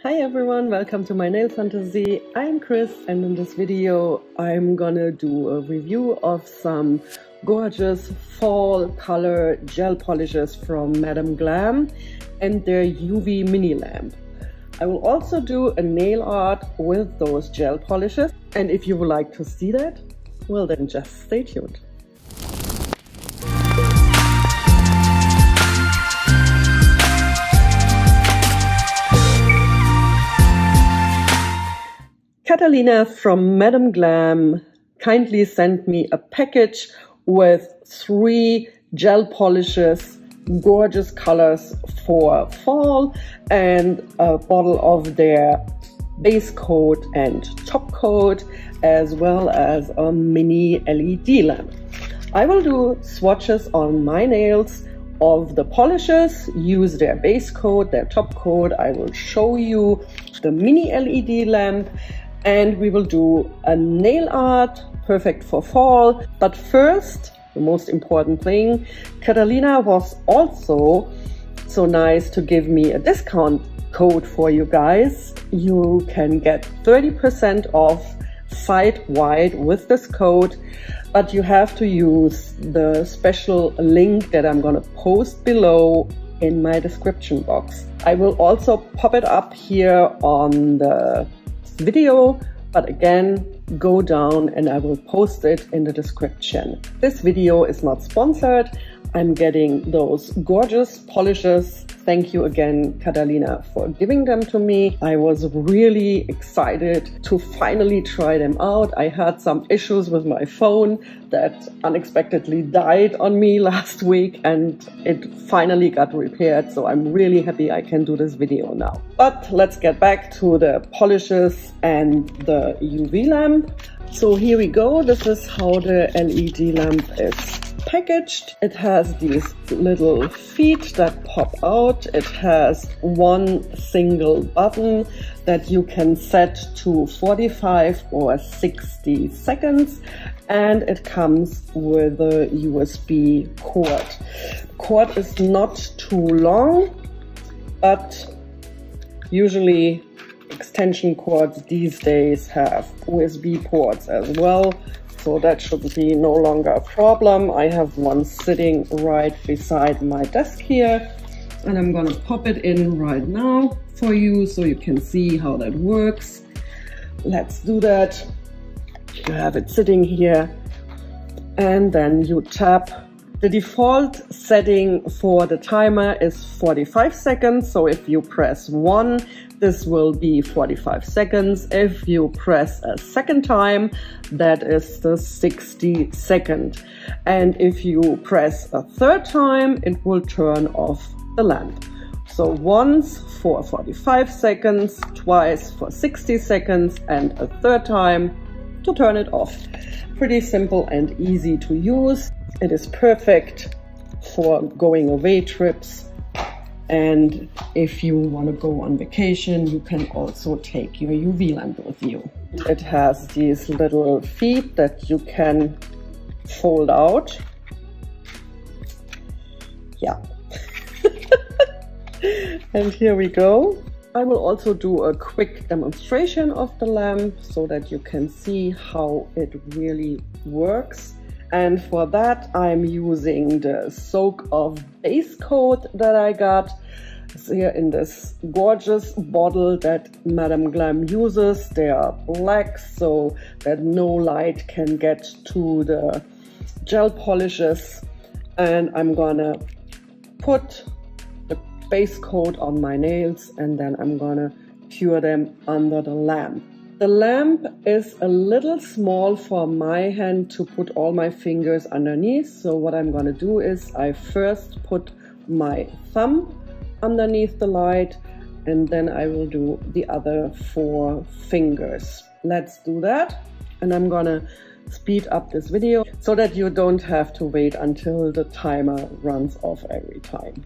Hi everyone, welcome to my nail fantasy. I'm Chris and in this video I'm gonna do a review of some gorgeous fall color gel polishes from Madam Glam and their UV mini lamp. I will also do a nail art with those gel polishes, and if you would like to see that, well then just stay tuned. Catalina from Madam Glam kindly sent me a package with 3 gel polishes, gorgeous colors for fall, and a bottle of their base coat and top coat, as well as a mini LED lamp. I will do swatches on my nails of the polishes, use their base coat, their top coat. I will show you the mini LED lamp, and we will do a nail art perfect for fall. But first, the most important thing, Catalina was also so nice to give me a discount code for you guys. You can get 30% off site-wide with this code, but you have to use the special link that I'm gonna post below in my description box. I will also pop it up here on the video, but again, go down and I will post it in the description. This video is not sponsored. I'm getting those gorgeous polishes. Thank you again, Catalina, for giving them to me. I was really excited to finally try them out. I had some issues with my phone that unexpectedly died on me last week, and it finally got repaired. So I'm really happy I can do this video now. But let's get back to the polishes and the UV lamp. So here we go. This is how the LED lamp is packaged. It has these little feet that pop out. It has one single button that you can set to 45 or 60 seconds, and it comes with a USB cord. Cord is not too long, but usually extension cords these days have USB ports as well, so that should be no longer a problem. I have one sitting right beside my desk here, and I'm gonna pop it in right now for you so you can see how that works. Let's do that. You have it sitting here, and then you tap. The default setting for the timer is 45 seconds, so if you press 1, this will be 45 seconds. If you press a second time, that is the 60 second. And if you press a third time, it will turn off the lamp. So once for 45 seconds, twice for 60 seconds, and a third time to turn it off. Pretty simple and easy to use. It is perfect for going away trips, and if you want to go on vacation, you can also take your UV lamp with you. It has these little feet that you can fold out. Yeah. And here we go. I will also do a quick demonstration of the lamp so that you can see how it really works. And for that, I'm using the Soak of base coat that I got. It's here in this gorgeous bottle that Madam Glam uses. They are black so that no light can get to the gel polishes. And I'm gonna put the base coat on my nails, and then I'm gonna cure them under the lamp. The lamp is a little small for my hand to put all my fingers underneath. So what I'm gonna do is I first put my thumb underneath the light, and then I will do the other 4 fingers. Let's do that. And I'm gonna speed up this video so that you don't have to wait until the timer runs off every time.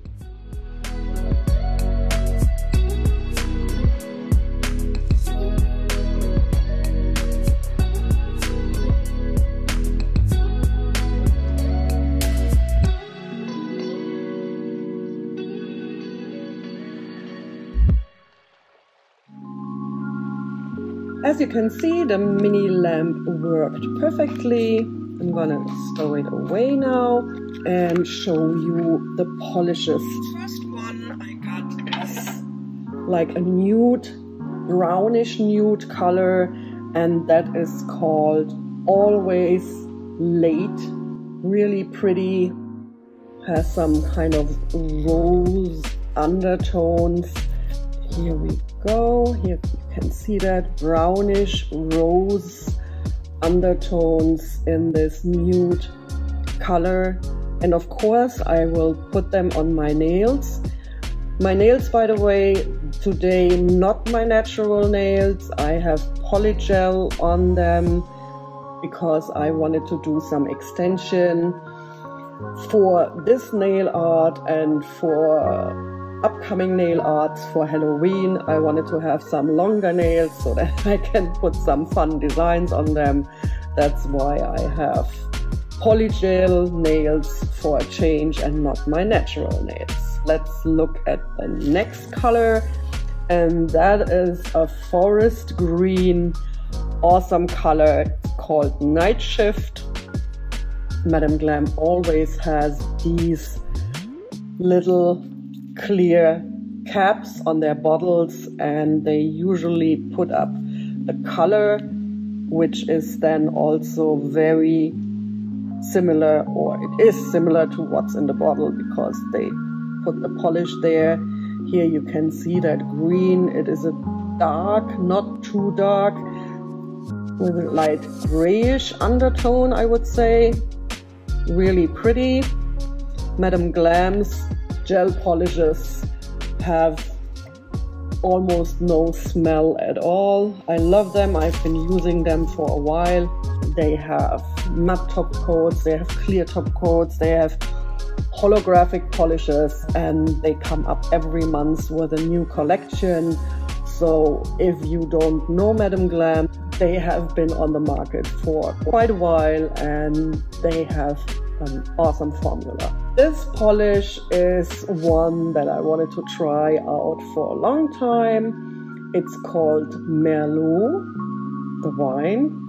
As you can see, the mini lamp worked perfectly. I'm gonna stow it away now and show you the polishes. First one I got is like a nude, brownish nude color, and that is called Always Late. Really pretty, has some kind of rose undertones. Here we go. Here you can see that brownish rose undertones in this nude color. And of course I will put them on my nails. My nails, by the way, today not my natural nails. I have polygel on them because I wanted to do some extension for this nail art and for upcoming nail arts for Halloween. I wanted to have some longer nails so that I can put some fun designs on them. That's why I have polygel nails for a change and not my natural nails. Let's look at the next color, and that is a forest green, awesome color called Night Shift. Madam Glam always has these little clear caps on their bottles, and they usually put up the color, which is then also very similar, or it is similar to what's in the bottle because they put the polish there. Here you can see that green, it is a dark, not too dark, with a light grayish undertone, I would say. Really pretty. Madam Glam's gel polishes have almost no smell at all. I love them. I've been using them for a while. They have matte top coats, they have clear top coats, they have holographic polishes, and they come up every month with a new collection. So if you don't know Madam Glam, they have been on the market for quite a while and they have an awesome formula. This polish is one that I wanted to try out for a long time. It's called Mellow The Wine.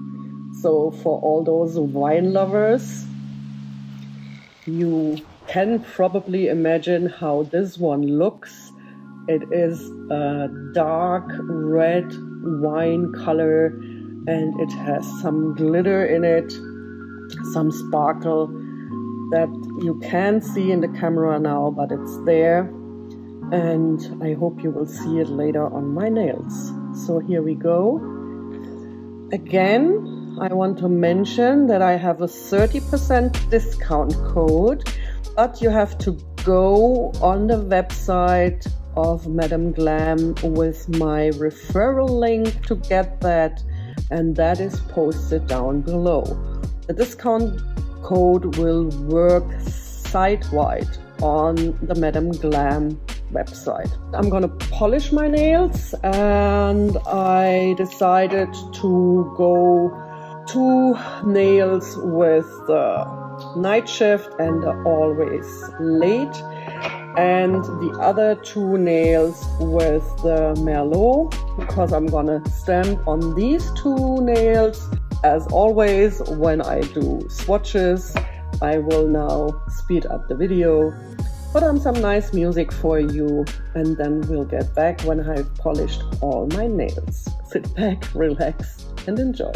So for all those wine lovers, you can probably imagine how this one looks. It is a dark red wine color, and it has some glitter in it, some sparkle that you can't see in the camera now, but it's there, and I hope you will see it later on my nails. So here we go. Again, I want to mention that I have a 30% discount code, but you have to go on the website of Madam Glam with my referral link to get that, and that is posted down below. The discount code will work site-wide on the Madam Glam website. I'm gonna polish my nails, and I decided to go 2 nails with the Night Shift and the Always Late, and the other 2 nails with the Merlot, because I'm gonna stamp on these 2 nails. As always, when I do swatches, I will now speed up the video, put on some nice music for you, and then we'll get back when I've polished all my nails. Sit back, relax, and enjoy.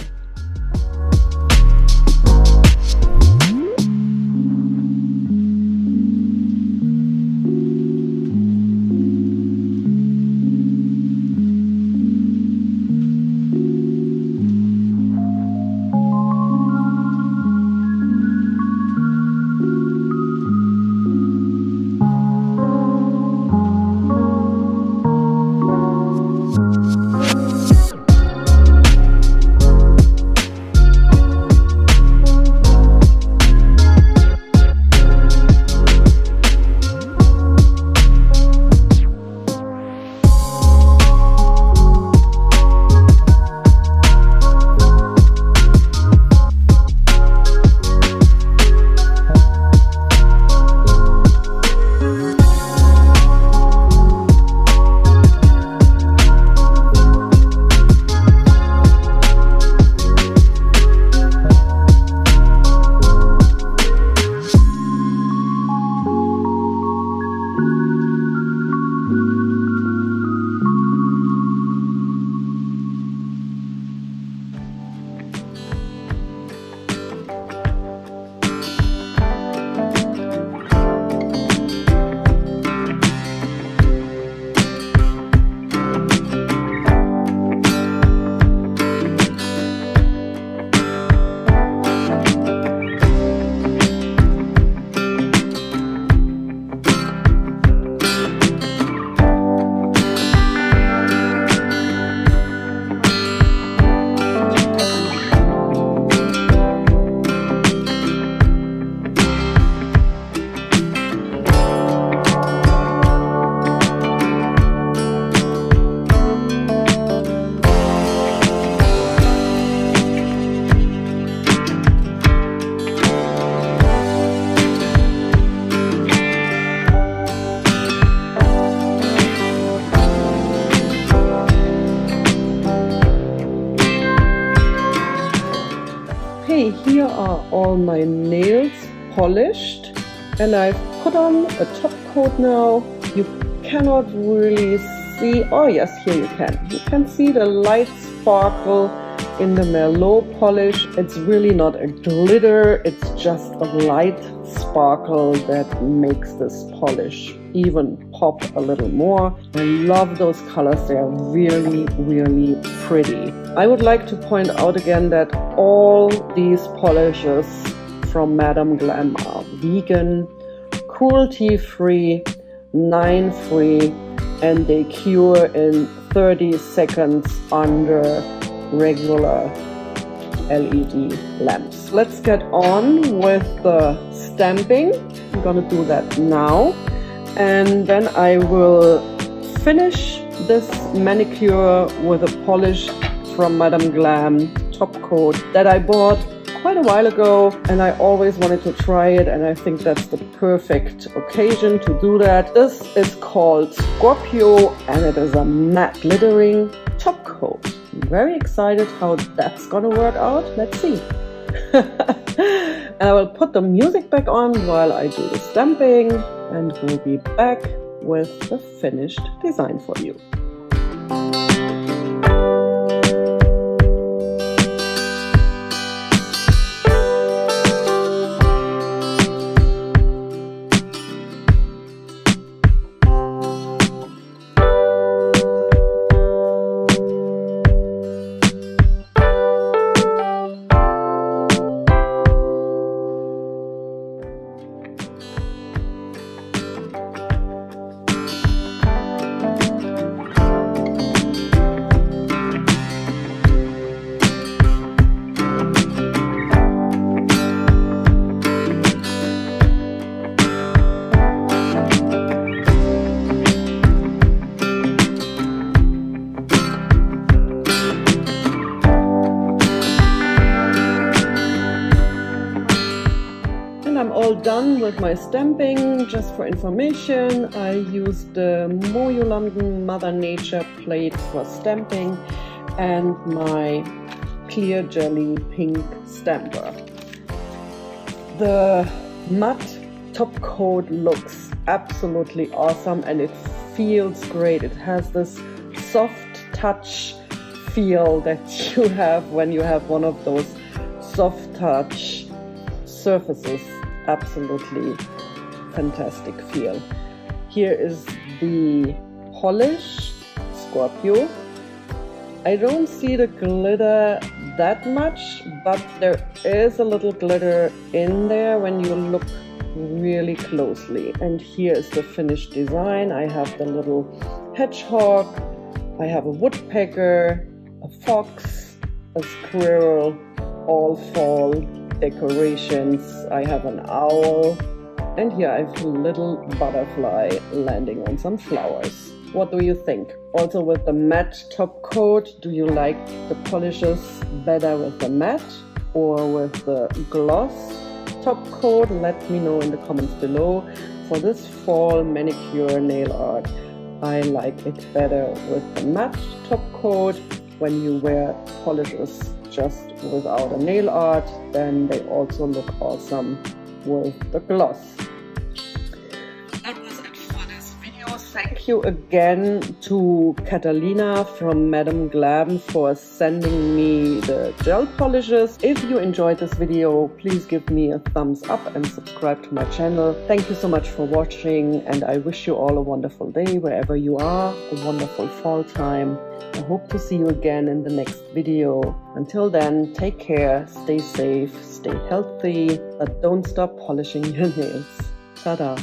are all my nails polished, and I've put on a top coat now. You cannot really see, oh yes, here you can. You can see the light sparkle in the Merlot polish. It's really not a glitter, it's just a light sparkle that makes this polish even pop a little more. I love those colors, they are really, really pretty. I would like to point out again that all these polishes from Madam Glam are vegan, cruelty-free, 9-free, and they cure in 30 seconds under regular LED lamps. Let's get on with the stamping. I'm gonna do that now, and then I will finish this manicure with a polish from Madam Glam top coat that I bought quite a while ago, and I always wanted to try it, and I think that's the perfect occasion to do that. This is called Scorpio, and it is a matte glittering top coat. I'm very excited how that's gonna work out. Let's see. And I will put the music back on while I do the stamping, and we'll be back with the finished design for you. All done with my stamping. Just for information, I used the London Mother Nature plate for stamping and my clear jelly pink stamper. The matte top coat looks absolutely awesome, and it feels great. It has this soft touch feel that you have when you have one of those soft touch surfaces. Absolutely fantastic feel. Here is the polish, Scorpio. I don't see the glitter that much, but there is a little glitter in there when you look really closely. And here is the finished design. I have the little hedgehog, I have a woodpecker, a fox, a squirrel, all fall decorations. I have an owl, and here I have a little butterfly landing on some flowers. What do you think? Also with the matte top coat, do you like the polishes better with the matte or with the gloss top coat? Let me know in the comments below. For this fall manicure nail art, I like it better with the matte top coat. When you wear polishes just without a nail art, then they also look awesome with the gloss. That was it for this video. Thank you again to Catalina from Madam Glam for sending me the gel polishes. If you enjoyed this video, please give me a thumbs up and subscribe to my channel. Thank you so much for watching, and I wish you all a wonderful day wherever you are, a wonderful fall time. I hope to see you again in the next video. Until then, take care, stay safe, stay healthy, but don't stop polishing your nails. Ta-da!